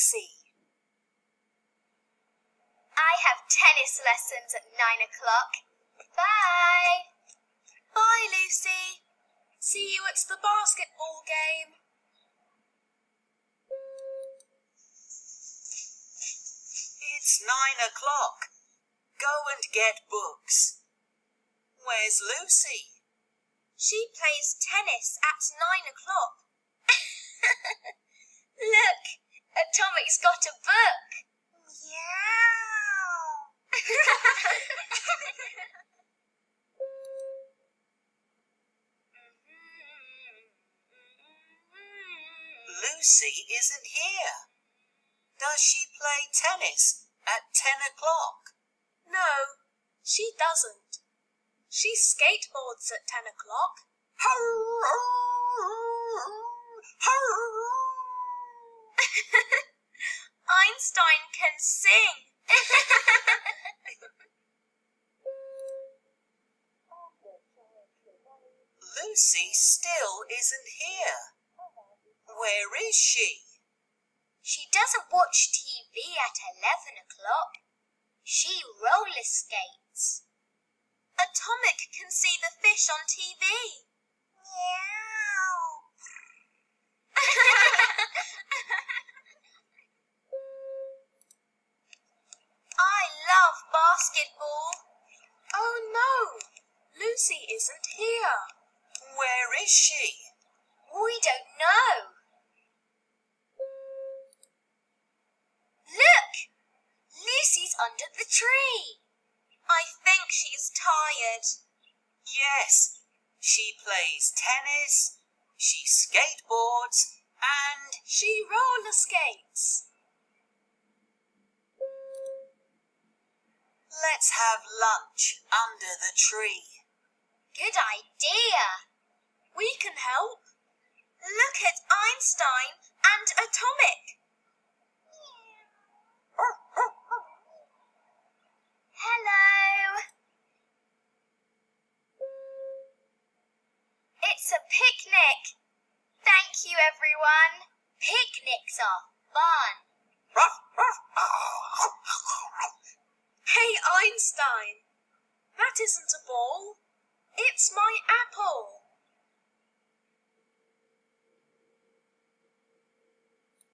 Lucy. I have tennis lessons at 9 o'clock. Bye. Bye, Lucy. See you at the basketball game. It's 9 o'clock. Go and get books. Where's Lucy? She plays tennis at 9 o'clock. Look, Atomic's got a book. Meow. Lucy isn't here. Does she play tennis at 10 o'clock? No, she doesn't. She skateboards at 10 o'clock. Einstein can sing. Lucy still isn't here. Where is she? She doesn't watch TV at 11 o'clock. She roller skates. Atomic can see the fish on TV. Meow. I love basketball. Oh no, Lucy isn't here. Where is she? We don't know. Look! Lucy's under the tree. I think she's tired. Yes, she plays tennis, she skateboards, and She roller skates. let's have lunch under the tree. Good idea. We can help. Look at Einstein and Atomic. Hello. It's a picnic. Thank you, everyone. Picnics are fun. Hey, Einstein. That isn't a ball. It's my apple.